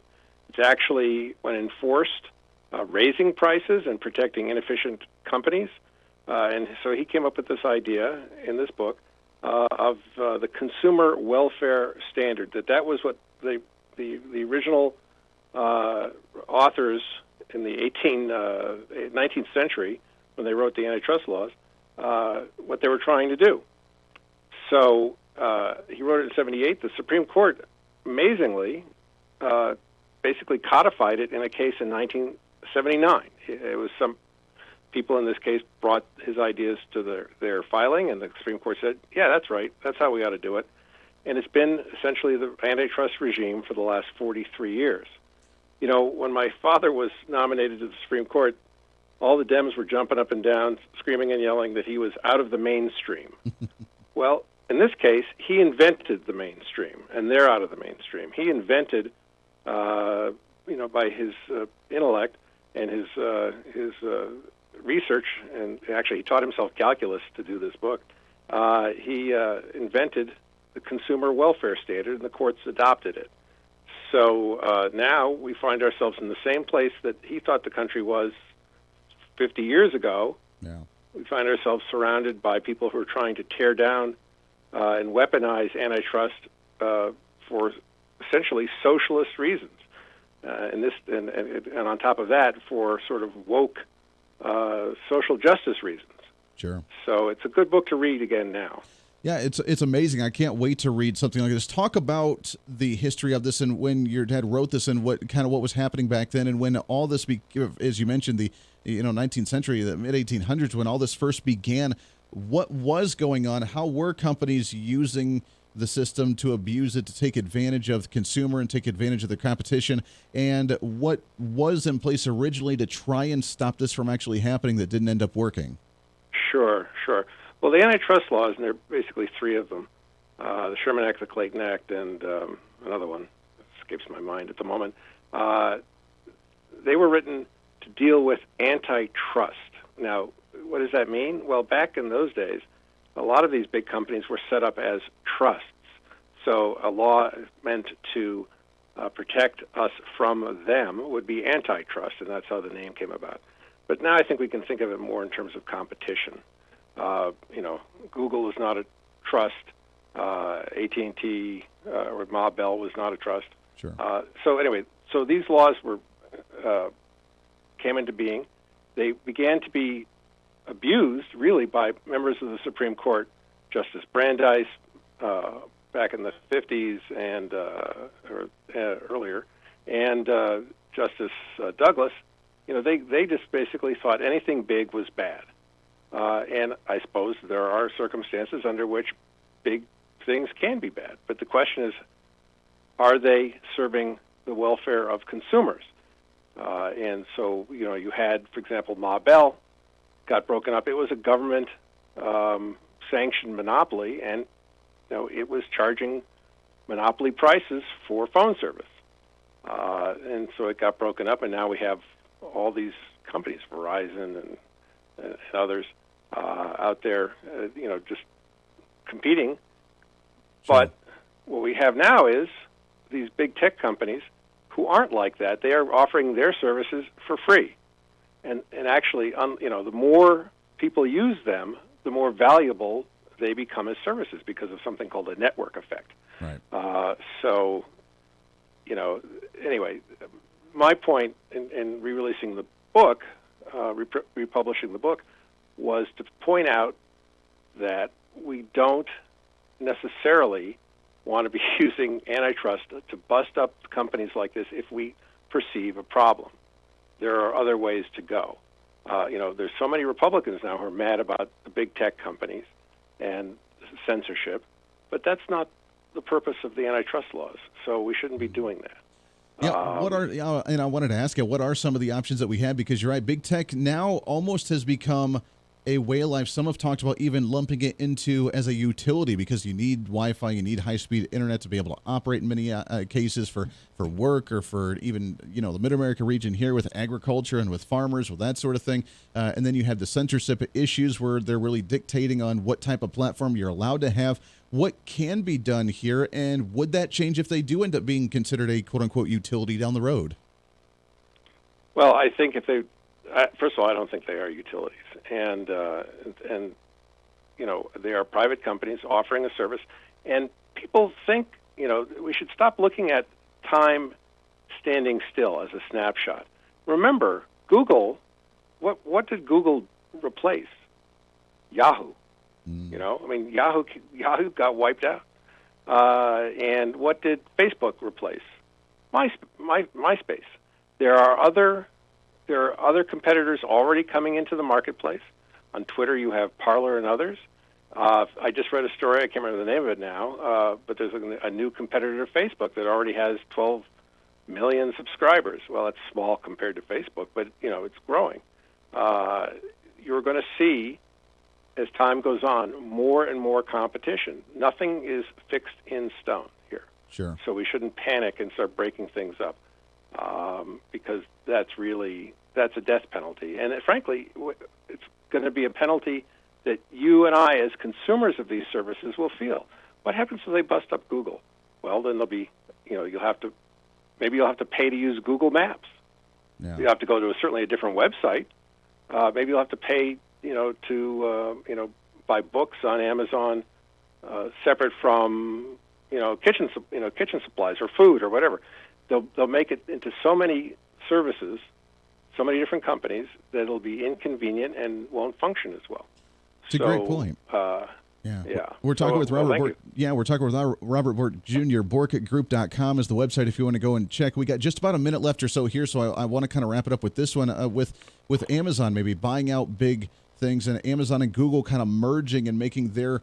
It's actually, when enforced, raising prices and protecting inefficient companies. And so he came up with this idea in this book of the consumer welfare standard, that was what the original authors in the 19th century, when they wrote the antitrust laws, what they were trying to do. So he wrote it in 78. The Supreme Court, amazingly, basically codified it in a case in 1979. It was some people in this case brought his ideas to their filing, and the Supreme Court said, yeah, that's right. That's how we ought to do it. And it's been essentially the antitrust regime for the last 43 years. You know, when my father was nominated to the Supreme Court, all the Dems were jumping up and down, screaming and yelling that he was out of the mainstream. Well, in this case, he invented the mainstream, and they're out of the mainstream. He invented, by his intellect and his research, and actually he taught himself calculus to do this book. He invented the consumer welfare standard, and the courts adopted it. So now we find ourselves in the same place that he thought the country was 50 years ago. Yeah. We find ourselves surrounded by people who are trying to tear down and weaponize antitrust for essentially socialist reasons, and on top of that, for sort of woke social justice reasons. Sure. So it's a good book to read again now. Yeah, it's amazing. I can't wait to read something like this. Talk about the history of this and when your dad wrote this and what was happening back then, and when all this, as you mentioned, the 19th century, the mid 1800s, when all this first began. What was going on? How were companies using the system to abuse it, to take advantage of the consumer and take advantage of the competition? And what was in place originally to try and stop this from actually happening that didn't end up working? Sure. Well, the antitrust laws, and there are basically three of them, the Sherman Act, the Clayton Act, and another one escapes my mind at the moment. They were written to deal with antitrust. Now, what does that mean? Well, back in those days, a lot of these big companies were set up as trusts. So a law meant to protect us from them would be antitrust, and that's how the name came about. But now I think we can think of it more in terms of competition. Google is not a trust. AT&T or Ma Bell was not a trust. Sure. So these laws came into being. They began to be abused, really, by members of the Supreme Court, Justice Brandeis back in the 50s and earlier, and Justice Douglas. They just basically thought anything big was bad. And I suppose there are circumstances under which big things can be bad. But the question is, are they serving the welfare of consumers? And so, you had, for example, Ma Bell got broken up. It was a government sanctioned monopoly, and it was charging monopoly prices for phone service. And so it got broken up, and now we have all these companies, Verizon and others, out there, just competing. Sure. But what we have now is these big tech companies who aren't like that. They are offering their services for free. And actually, the more people use them, the more valuable they become as services because of something called a network effect. Right. Anyway, my point in re-releasing the book, republishing the book, was to point out that we don't necessarily want to be using antitrust to bust up companies like this if we perceive a problem. There are other ways to go. There's so many Republicans now who are mad about the big tech companies and censorship, but that's not the purpose of the antitrust laws, so we shouldn't be doing that. Yeah, and I wanted to ask you, what are some of the options that we have? Because you're right, big tech now almost has become a way of life. Some have talked about even lumping it into as a utility because you need Wi-Fi, you need high-speed internet to be able to operate in many cases for work or for even, the Mid-America region here with agriculture and with farmers, with that sort of thing. And then you have the censorship issues where they're really dictating on what type of platform you're allowed to have. What can be done here, and would that change if they do end up being considered a quote-unquote utility down the road? Well, I think if they first of all, I don't think they are utilities, and they are private companies offering a service. And people think we should stop looking at time standing still as a snapshot. Remember, Google. What did Google replace? Yahoo. Yahoo got wiped out. And what did Facebook replace? MySpace. There are other competitors already coming into the marketplace. On Twitter, you have Parler and others. I just read a story, I can't remember the name of it now, but there's a new competitor to Facebook that already has 12 million subscribers. Well, that's small compared to Facebook, but, it's growing. You're going to see, as time goes on, more and more competition. Nothing is fixed in stone here. Sure. So we shouldn't panic and start breaking things up. Because that's a death penalty. And frankly, it's going to be a penalty that you and I, as consumers of these services, will feel. What happens if they bust up Google? Well, then there'll be, you'll have to pay to use Google Maps. Yeah. You'll have to go to certainly a different website. Maybe you'll have to pay, to buy books on Amazon, separate from, kitchen supplies or food or whatever. They'll make it into so many services, so many different companies, that it'll be inconvenient and won't function as well. It's a great point. We're talking with Robert Bork. Yeah, we're talking with Robert Bork Jr. BORKgroup.com is the website if you want to go and check. We got just about a minute left or so here, so I want to kind of wrap it up with this one, with Amazon maybe buying out big things, and Amazon and Google kind of merging and making their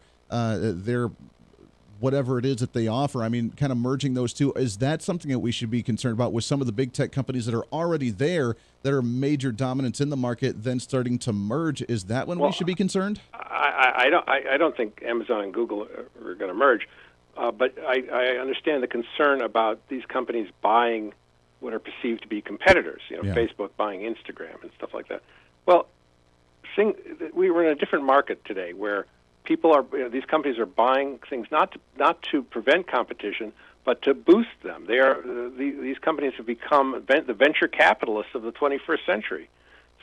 whatever it is that they offer. I mean, kind of merging those two. Is that something that we should be concerned about with some of the big tech companies that are already there, that are major dominants in the market, then starting to merge? Is that when we should be concerned? I don't think Amazon and Google are going to merge, but I understand the concern about these companies buying what are perceived to be competitors. Facebook buying Instagram and stuff like that. Well, we were in a different market today where people are, these companies are buying things not to prevent competition, but to boost them. These companies have become the venture capitalists of the 21st century.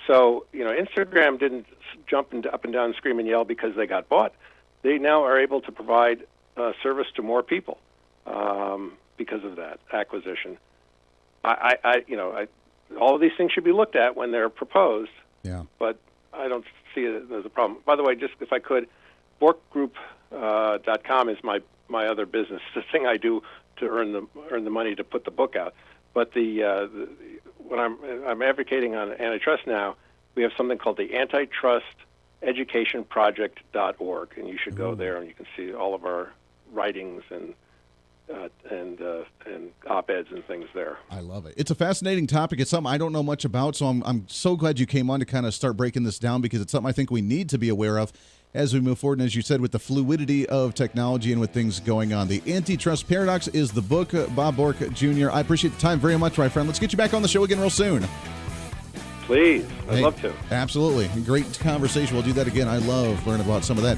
So, Instagram didn't jump up and down and scream and yell because they got bought. They now are able to provide service to more people because of that acquisition. All of these things should be looked at when they're proposed. Yeah. But I don't see it as a problem. By the way, just if I could, BORKgroup.com is my other business. The thing I do to earn the money to put the book out. But when I'm advocating on antitrust now, we have something called the Antitrust Education Project.org, and you should go there and you can see all of our writings and op-eds and things there. I love it. It's a fascinating topic. It's something I don't know much about, so I'm so glad you came on to kind of start breaking this down, because it's something I think we need to be aware of as we move forward. And as you said, with the fluidity of technology and with things going on. The Antitrust Paradox is the book. Bob BORK Jr., I appreciate the time very much, my friend. Let's get you back on the show again real soon. Please. I'd love to. Absolutely. Great conversation. We'll do that again. I love learning about some of that.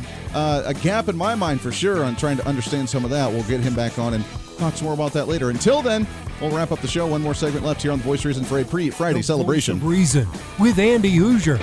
A gap in my mind for sure on trying to understand some of that. We'll get him back on and talk some more about that later. Until then, we'll wrap up the show. One more segment left here on The Voice of Reason for a pre-Friday celebration. Voice of Reason with Andy Hooser.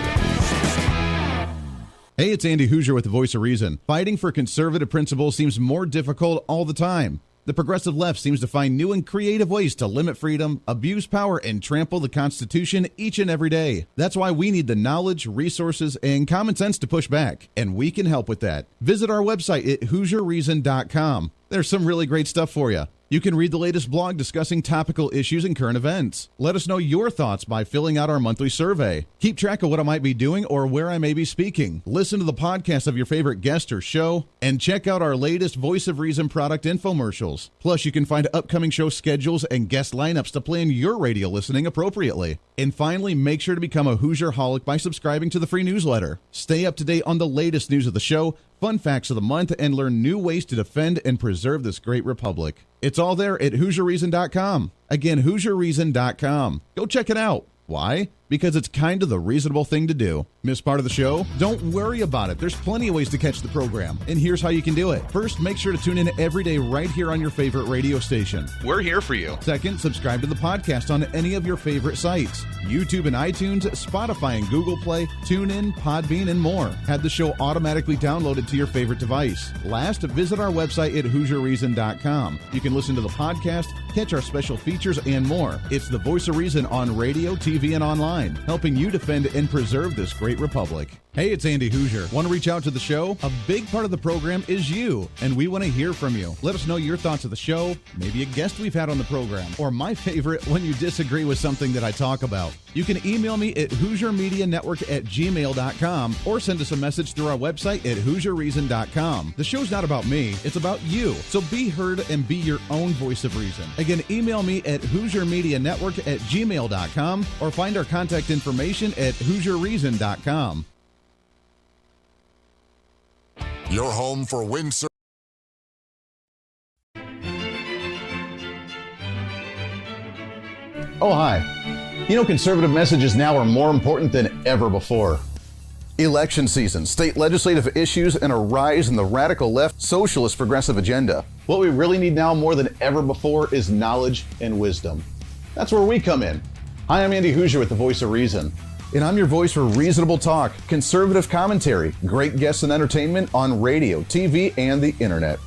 Hey, it's Andy Hooser with The Voice of Reason. Fighting for conservative principles seems more difficult all the time. The progressive left seems to find new and creative ways to limit freedom, abuse power, and trample the Constitution each and every day. That's why we need the knowledge, resources, and common sense to push back, and we can help with that. Visit our website at HooserReason.com. There's some really great stuff for you. You can read the latest blog discussing topical issues and current events. Let us know your thoughts by filling out our monthly survey. Keep track of what I might be doing or where I may be speaking. Listen to the podcast of your favorite guest or show, and check out our latest Voice of Reason product infomercials. Plus, you can find upcoming show schedules and guest lineups to plan your radio listening appropriately. And finally, make sure to become a Hoosier-holic by subscribing to the free newsletter. Stay up to date on the latest news of the show, fun facts of the month, and learn new ways to defend and preserve this great republic. It's all there at HooserReason.com. Again, HooserReason.com. Go check it out. Why? Because it's kind of the reasonable thing to do. Miss part of the show? Don't worry about it. There's plenty of ways to catch the program, and here's how you can do it. First, make sure to tune in every day right here on your favorite radio station. We're here for you. Second, subscribe to the podcast on any of your favorite sites. YouTube and iTunes, Spotify and Google Play, TuneIn, Podbean, and more. Have the show automatically downloaded to your favorite device. Last, visit our website at HooserReason.com. You can listen to the podcast, catch our special features, and more. It's the Voice of Reason on radio, TV, and online, helping you defend and preserve this great republic. Hey, it's Andy Hooser. Want to reach out to the show? A big part of the program is you, and we want to hear from you. Let us know your thoughts of the show, maybe a guest we've had on the program, or my favorite, when you disagree with something that I talk about. You can email me at HooserMediaNetwork@gmail.com or send us a message through our website at HooserReason.com. The show's not about me, it's about you. So be heard and be your own voice of reason. Again, email me at HooserMediaNetwork@gmail.com or find our contact information at HooserReason.com. Your home for wind service. Oh, hi. You know, conservative messages now are more important than ever before. Election season, state legislative issues, and a rise in the radical left socialist progressive agenda. What we really need now more than ever before is knowledge and wisdom. That's where we come in. Hi, I'm Andy Hooser with The Voice of Reason. And I'm your voice for reasonable talk, conservative commentary, great guests and entertainment on radio, TV, and the internet.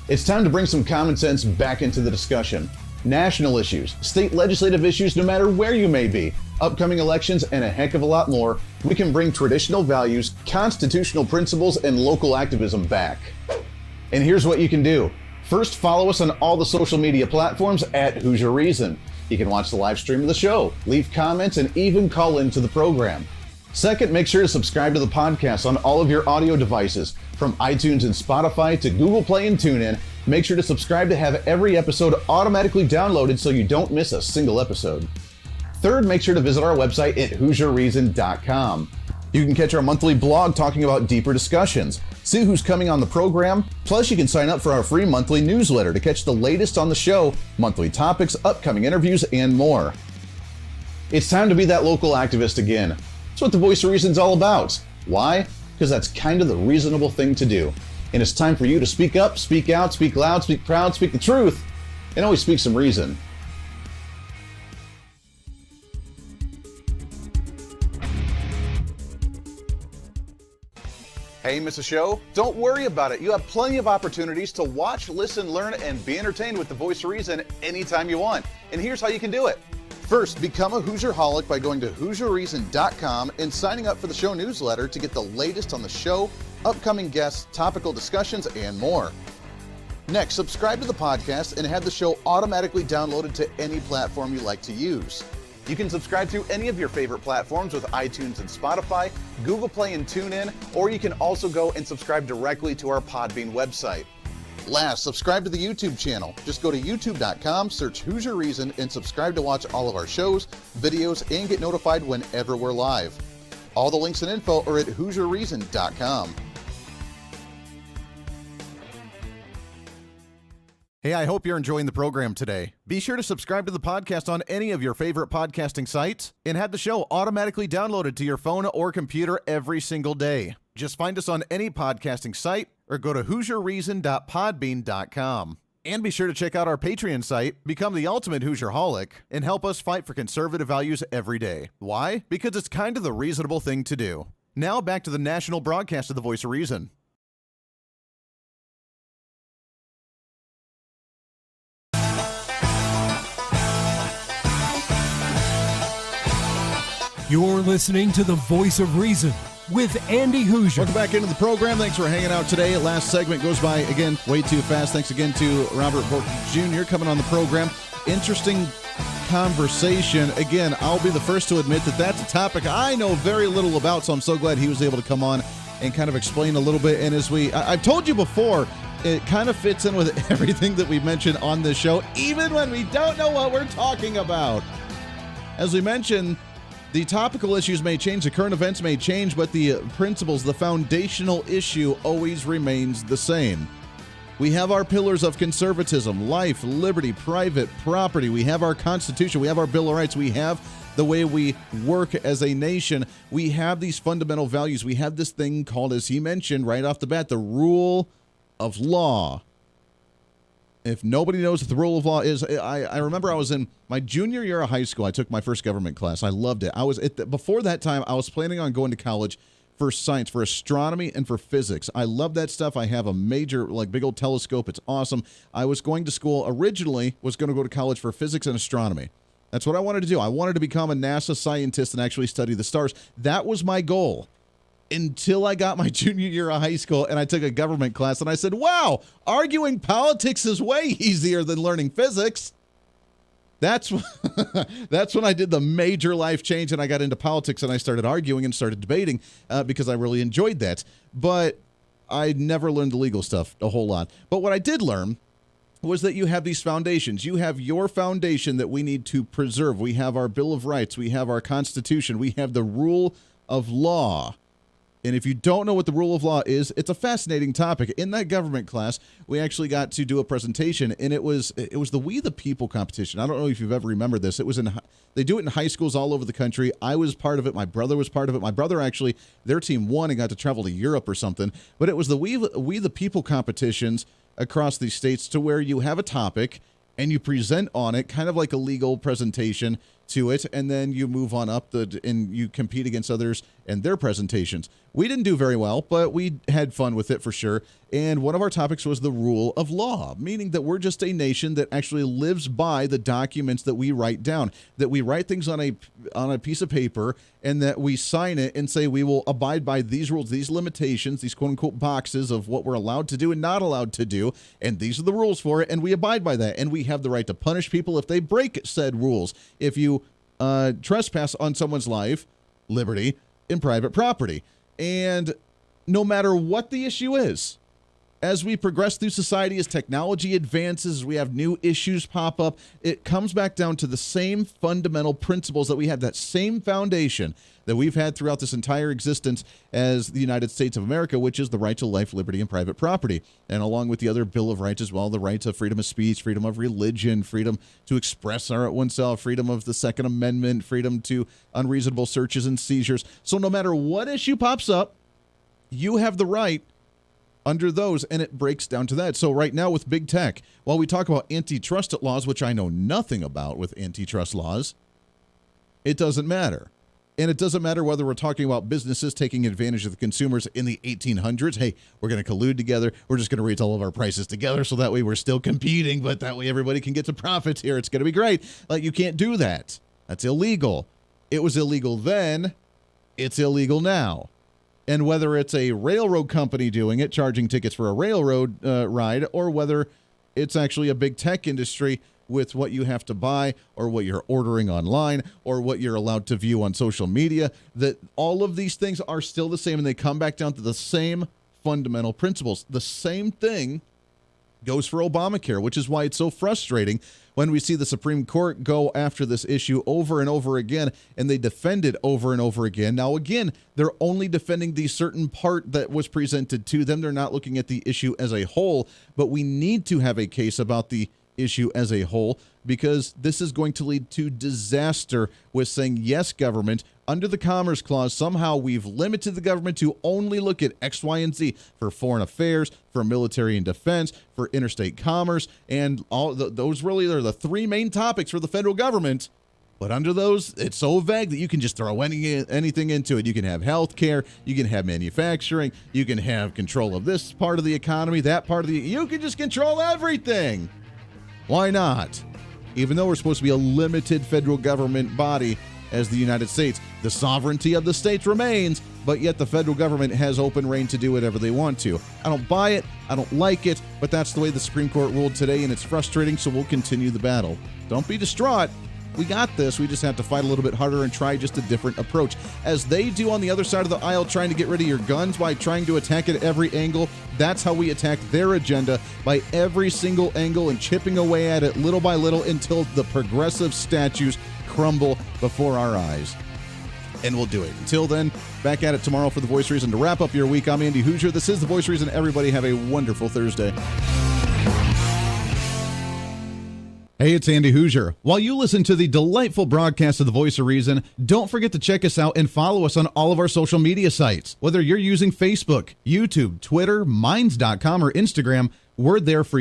It's time to bring some common sense back into the discussion. National issues, state legislative issues, no matter where you may be, upcoming elections, and a heck of a lot more, we can bring traditional values, constitutional principles, and local activism back. And here's what you can do. First, follow us on all the social media platforms at Hoosier Reason. You can watch the live stream of the show, leave comments, and even call into the program. Second, make sure to subscribe to the podcast on all of your audio devices, from iTunes and Spotify to Google Play and TuneIn. Make sure to subscribe to have every episode automatically downloaded so you don't miss a single episode. Third, make sure to visit our website at HooserReason.com. You can catch our monthly blog talking about deeper discussions, see who's coming on the program, plus you can sign up for our free monthly newsletter to catch the latest on the show, monthly topics, upcoming interviews, and more. It's time to be that local activist again. That's what The Voice of Reason's all about. Why? Because that's kind of the reasonable thing to do. And it's time for you to speak up, speak out, speak loud, speak proud, speak the truth, and always speak some reason. Hey, miss a show? Don't worry about it. You have plenty of opportunities to watch, listen, learn, and be entertained with the Voice of Reason anytime you want. And here's how you can do it. First, become a Hooserholic by going to HooserReason.com and signing up for the show newsletter to get the latest on the show, upcoming guests, topical discussions, and more. Next, subscribe to the podcast and have the show automatically downloaded to any platform you like to use. You can subscribe through any of your favorite platforms with iTunes and Spotify, Google Play and TuneIn, or you can also go and subscribe directly to our Podbean website. Last, subscribe to the YouTube channel. Just go to youtube.com, search Hoosier Reason, and subscribe to watch all of our shows, videos, and get notified whenever we're live. All the links and info are at HooserReason.com. Hey, I hope you're enjoying the program today. Be sure to subscribe to the podcast on any of your favorite podcasting sites and have the show automatically downloaded to your phone or computer every single day. Just find us on any podcasting site or go to HooserReason.podbean.com. And be sure to check out our Patreon site, become the ultimate Hooserholic, and help us fight for conservative values every day. Why? Because it's kind of the reasonable thing to do. Now back to the national broadcast of the Voice of Reason. You're listening to the Voice of Reason with Andy Hooser. Welcome back into the program. Thanks for hanging out today. Last segment goes by, again, way too fast. Thanks again to Robert BORK Jr. coming on the program. Interesting conversation. Again, I'll be the first to admit that that's a topic I know very little about, so I'm so glad he was able to come on and kind of explain a little bit. And as I've told you before, it kind of fits in with everything that we've mentioned on this show, even when we don't know what we're talking about. As we mentioned, the topical issues may change, the current events may change, but the principles, the foundational issue always remains the same. We have our pillars of conservatism, life, liberty, private property. We have our Constitution. We have our Bill of Rights. We have the way we work as a nation. We have these fundamental values. We have this thing called, as he mentioned right off the bat, the rule of law. If nobody knows what the rule of law is, I remember I was in my junior year of high school. I took my first government class. I loved it. Before that time, I was planning on going to college for science, for astronomy, and for physics. I love that stuff. I have a major, big old telescope. It's awesome. I was going to school originally, was going to go to college for physics and astronomy. That's what I wanted to do. I wanted to become a NASA scientist and actually study the stars. That was my goal. Until I got my junior year of high school and I took a government class and I said, wow, arguing politics is way easier than learning physics. That's when I did the major life change and I got into politics and I started arguing and started debating because I really enjoyed that. But I never learned the legal stuff a whole lot. But what I did learn was that you have these foundations. You have your foundation that we need to preserve. We have our Bill of Rights. We have our Constitution. We have the rule of law. And if you don't know what the rule of law is, it's a fascinating topic. In that government class, we actually got to do a presentation, and it was the We the People competition. I don't know if you've ever remembered this. They do it in high schools all over the country. I was part of it. My brother was part of it. My brother actually, their team won and got to travel to Europe or something. But it was the We the People competitions across these states to where you have a topic and you present on it, kind of like a legal presentation to it, and then you move on up and you compete against others and their presentations. We didn't do very well, but we had fun with it for sure. And one of our topics was the rule of law, meaning that we're just a nation that actually lives by the documents that we write down, that we write things on a piece of paper and that we sign it and say we will abide by these rules, these limitations, these quote unquote boxes of what we're allowed to do and not allowed to do. And these are the rules for it. And we abide by that. And we have the right to punish people if they break said rules. If you trespass on someone's life, liberty, and private property. And no matter what the issue is, as we progress through society, as technology advances, as we have new issues pop up, it comes back down to the same fundamental principles that we have, that same foundation that we've had throughout this entire existence as the United States of America, which is the right to life, liberty, and private property. And along with the other Bill of Rights as well, the right to freedom of speech, freedom of religion, freedom to express oneself, freedom of the Second Amendment, freedom to unreasonable searches and seizures. So no matter what issue pops up, you have the right under those, and it breaks down to that. So right now with big tech, while we talk about antitrust laws, which I know nothing about with antitrust laws, it doesn't matter. And it doesn't matter whether we're talking about businesses taking advantage of the consumers in the 1800s. Hey, we're going to collude together. We're just going to raise all of our prices together so that way we're still competing, but that way everybody can get to profits here. It's going to be great. Like, you can't do that. That's illegal. It was illegal then. It's illegal now. And whether it's a railroad company doing it, charging tickets for a railroad ride, or whether it's actually a big tech industry with what you have to buy or what you're ordering online or what you're allowed to view on social media, that all of these things are still the same, and they come back down to the same fundamental principles. The same thing goes for Obamacare, which is why it's so frustrating when we see the Supreme Court go after this issue over and over again, and they defend it over and over again. Now, again, they're only defending the certain part that was presented to them. They're not looking at the issue as a whole, but we need to have a case about the issue as a whole, because this is going to lead to disaster with saying, yes, government, under the Commerce Clause, somehow we've limited the government to only look at X, Y, and Z for foreign affairs, for military and defense, for interstate commerce, and all those really are the three main topics for the federal government. But under those, it's so vague that you can just throw anything into it. You can have health care, you can have manufacturing, you can have control of this part of the economy, that part of the, you can just control everything. Why not? Even though we're supposed to be a limited federal government body as the United States, the sovereignty of the states remains, but yet the federal government has open reign to do whatever they want to. I don't buy it, I don't like it, but that's the way the Supreme Court ruled today, and it's frustrating, so we'll continue the battle. Don't be distraught. We got this. We just have to fight a little bit harder and try just a different approach. As they do on the other side of the aisle, trying to get rid of your guns by trying to attack it at every angle, that's how we attack their agenda, by every single angle and chipping away at it little by little until the progressive statues crumble before our eyes. And we'll do it. Until then, back at it tomorrow for The Voice Reason. To wrap up your week, I'm Andy Hooser. This is The Voice Reason. Everybody have a wonderful Thursday. Hey, it's Andy Hooser. While you listen to the delightful broadcast of The Voice of Reason, don't forget to check us out and follow us on all of our social media sites. Whether you're using Facebook, YouTube, Twitter, Minds.com, or Instagram, we're there for you.